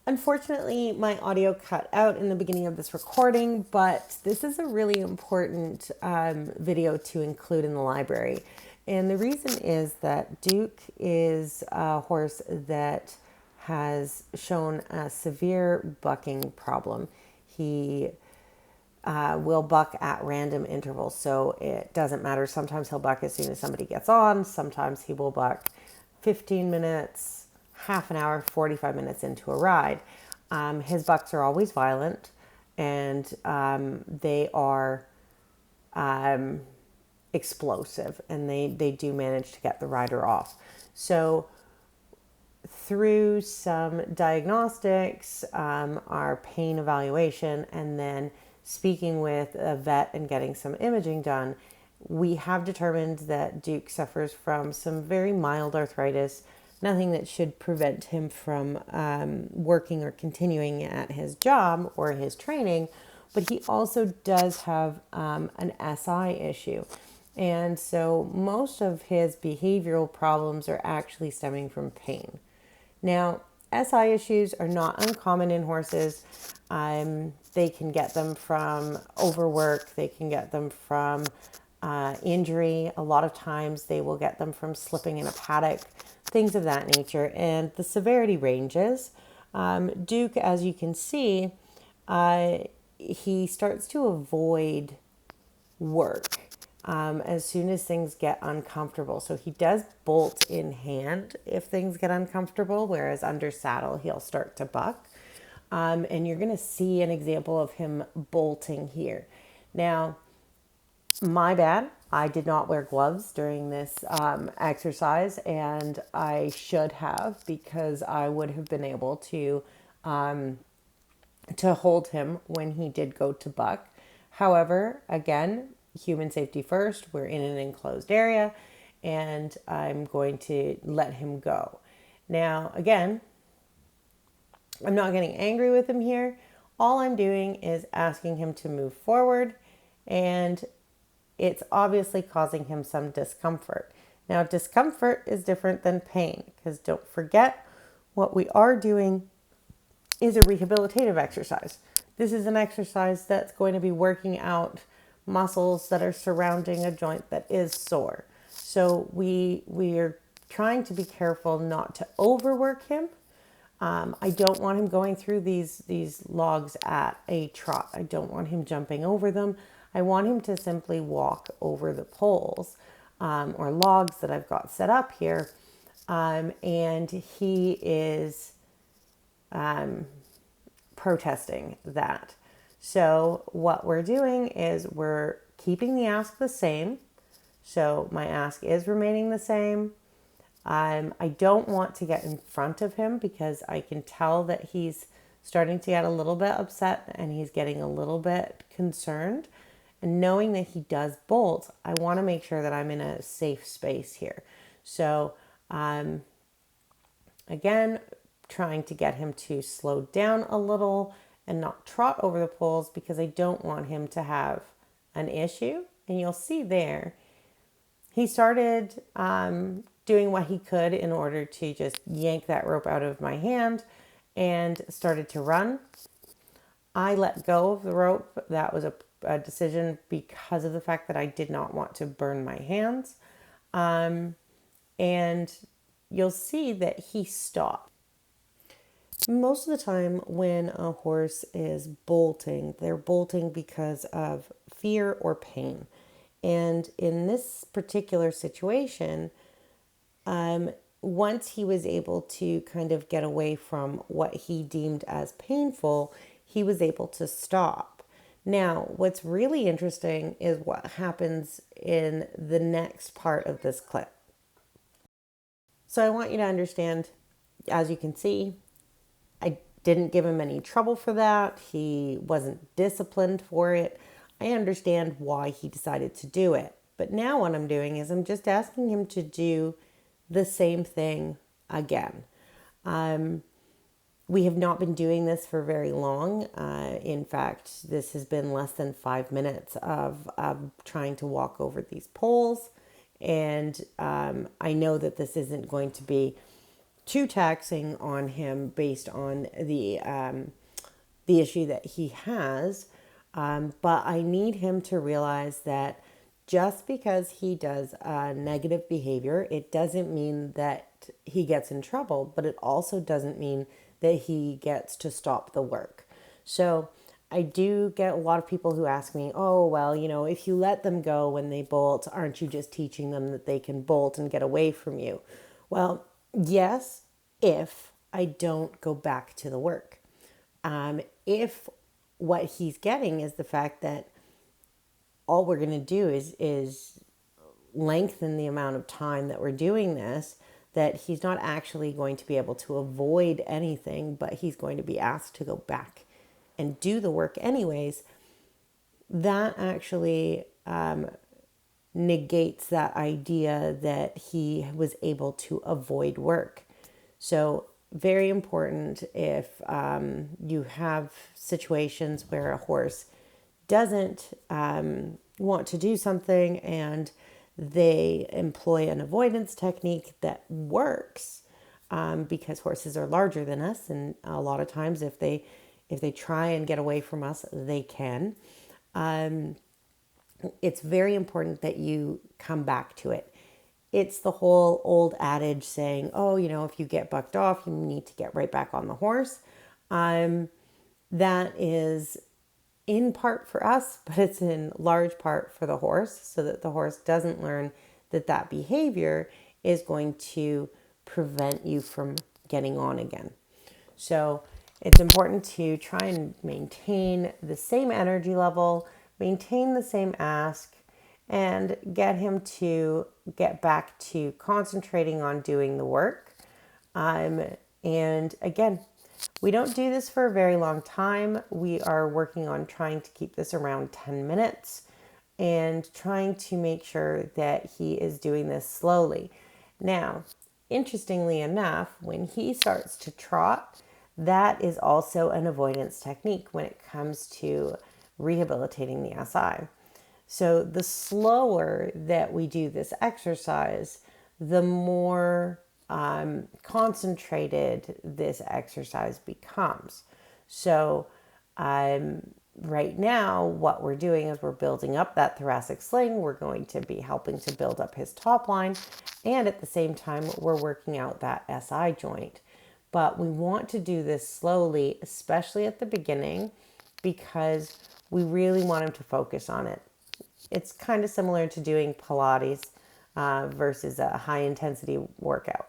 Unfortunately, my audio cut out in the beginning of this recording, but this is a really important video to include in the library. And the reason is that Duke is a horse that has shown a severe bucking problem. He will buck at random intervals, so it doesn't matter. Sometimes he'll buck as soon as somebody gets on, sometimes he will buck 15 minutes, half an hour, 45 minutes into a ride. His bucks are always violent, and they are explosive, and they do manage to get the rider off. So through some diagnostics, our pain evaluation, and then speaking with a vet and getting some imaging done, we have determined that Duke suffers from some very mild arthritis, nothing that should prevent him from working or continuing at his job or his training, but he also does have an SI issue. And so most of his behavioral problems are actually stemming from pain. Now, SI issues are not uncommon in horses. They can get them from overwork, they can get them from injury. A lot of times they will get them from slipping in a paddock, things of that nature. And the severity ranges. Duke, as you can see, he starts to avoid work as soon as things get uncomfortable. So he does bolt in hand if things get uncomfortable, whereas under saddle, he'll start to buck. And you're going to see an example of him bolting here. Now, my bad. I did not wear gloves during this exercise, and I should have, because I would have been able to hold him when he did go to buck. However, again, human safety first. We're in an enclosed area, and I'm going to let him go. Now, again, I'm not getting angry with him here. All I'm doing is asking him to move forward, and it's obviously causing him some discomfort. Now, discomfort is different than pain, because don't forget, what we are doing is a rehabilitative exercise. This is an exercise that's going to be working out muscles that are surrounding a joint that is sore. So we are trying to be careful not to overwork him. I don't want him going through these logs at a trot. I don't want him jumping over them. I want him to simply walk over the poles or logs that I've got set up here. And he is protesting that. So what we're doing is we're keeping the ask the same. So my ask is remaining the same. I don't want to get in front of him, because I can tell that he's starting to get a little bit upset and he's getting a little bit concerned. And knowing that he does bolt, I want to make sure that I'm in a safe space here. So again, trying to get him to slow down a little and not trot over the poles, because I don't want him to have an issue. And you'll see there, he started doing what he could in order to just yank that rope out of my hand and started to run. I let go of the rope. That was a decision because of the fact that I did not want to burn my hands. And you'll see that he stopped. Most of the time when a horse is bolting, they're bolting because of fear or pain. And in this particular situation, once he was able to kind of get away from what he deemed as painful, he was able to stop. Now, what's really interesting is what happens in the next part of this clip. So I want you to understand, as you can see, I didn't give him any trouble for that. He wasn't disciplined for it. I understand why he decided to do it. But now what I'm doing is I'm just asking him to do the same thing again. We have not been doing this for very long. In fact, this has been less than 5 minutes of trying to walk over these poles. And I know that this isn't going to be too taxing on him based on the issue that he has. But I need him to realize that just because he does negative behavior, it doesn't mean that he gets in trouble, but it also doesn't mean that he gets to stop the work. So I do get a lot of people who ask me, oh, well, if you let them go when they bolt, aren't you just teaching them that they can bolt and get away from you? Well, yes, if I don't go back to the work. If what he's getting is the fact that all we're going to do is lengthen the amount of time that we're doing this, that he's not actually going to be able to avoid anything, but he's going to be asked to go back and do the work anyways, that actually negates that idea that he was able to avoid work. So very important if you have situations where a horse doesn't want to do something and they employ an avoidance technique that works, because horses are larger than us, and a lot of times if they try and get away from us, they can. It's very important that you come back to it. It's the whole old adage saying, oh, if you get bucked off, you need to get right back on the horse. That is in part for us, but it's in large part for the horse, so that the horse doesn't learn that behavior is going to prevent you from getting on again. So it's important to try and maintain the same energy level, maintain the same ask, and get him to get back to concentrating on doing the work. And again, we don't do this for a very long time. We are working on trying to keep this around 10 minutes and trying to make sure that he is doing this slowly. Now, interestingly enough, when he starts to trot, that is also an avoidance technique when it comes to rehabilitating the SI. So the slower that we do this exercise, the more concentrated this exercise becomes. So right now, what we're doing is we're building up that thoracic sling. We're going to be helping to build up his top line. And at the same time, we're working out that SI joint. But we want to do this slowly, especially at the beginning, because we really want him to focus on it. It's kind of similar to doing Pilates versus a high intensity workout.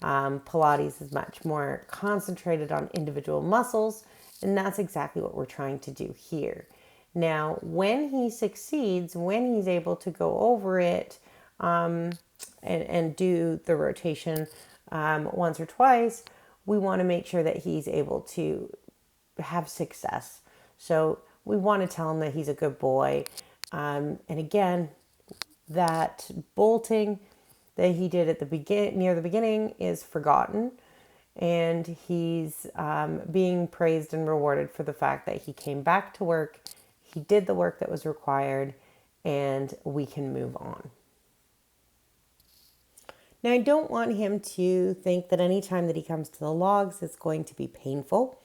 Pilates is much more concentrated on individual muscles, and that's exactly what we're trying to do here. Now, when he succeeds, when he's able to go over it and do the rotation once or twice, we want to make sure that he's able to have success. So we want to tell him that he's a good boy. And again, that bolting that he did at the near the beginning is forgotten, and he's being praised and rewarded for the fact that he came back to work, he did the work that was required, and we can move on. Now, I don't want him to think that any time that he comes to the logs, it's going to be painful.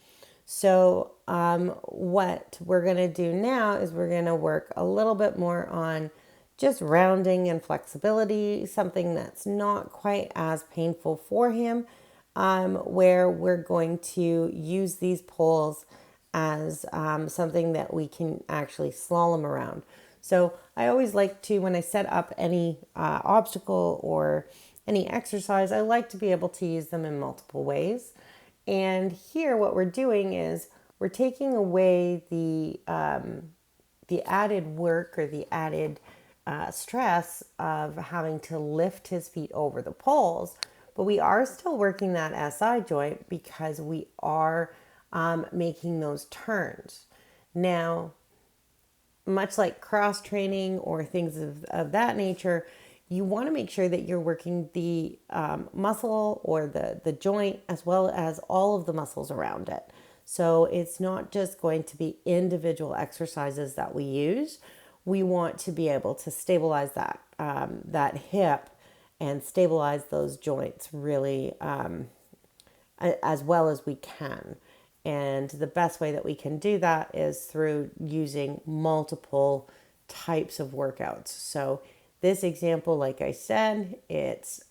So what we're going to do now is we're going to work a little bit more on just rounding and flexibility, something that's not quite as painful for him, where we're going to use these poles as something that we can actually slalom around. So I always like to, when I set up any obstacle or any exercise, I like to be able to use them in multiple ways. And here what we're doing is we're taking away the added work or the added stress of having to lift his feet over the poles, but we are still working that SI joint because we are making those turns. Now, much like cross training or things of that nature, you want to make sure that you're working the muscle or the joint as well as all of the muscles around it. So it's not just going to be individual exercises that we use. We want to be able to stabilize that hip and stabilize those joints really as well as we can. And the best way that we can do that is through using multiple types of workouts. So, this example, like I said, it's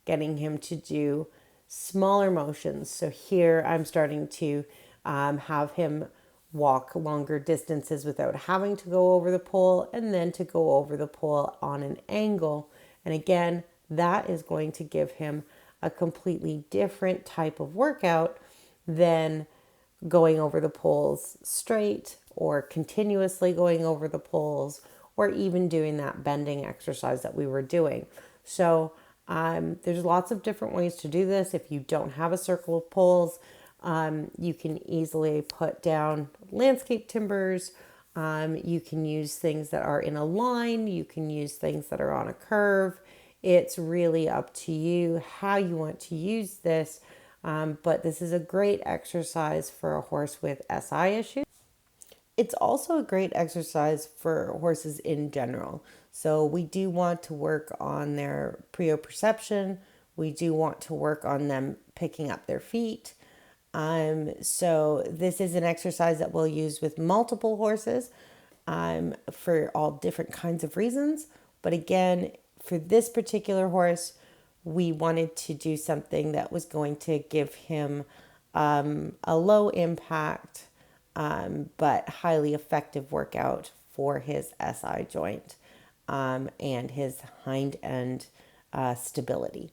getting him to do smaller motions. So, here I'm starting to have him walk longer distances without having to go over the pole, and then to go over the pole on an angle. And again, that is going to give him a completely different type of workout than going over the poles straight, or continuously going over the poles, or even doing that bending exercise that we were doing. So there's lots of different ways to do this. If you don't have a circle of poles, you can easily put down landscape timbers. You can use things that are in a line. You can use things that are on a curve. It's really up to you how you want to use this. But this is a great exercise for a horse with SI issues. It's also a great exercise for horses in general. So we do want to work on their proprioception. We do want to work on them picking up their feet. So this is an exercise that we'll use with multiple horses for all different kinds of reasons. But again, for this particular horse, we wanted to do something that was going to give him a low impact but highly effective workout for his SI joint and his hind end stability.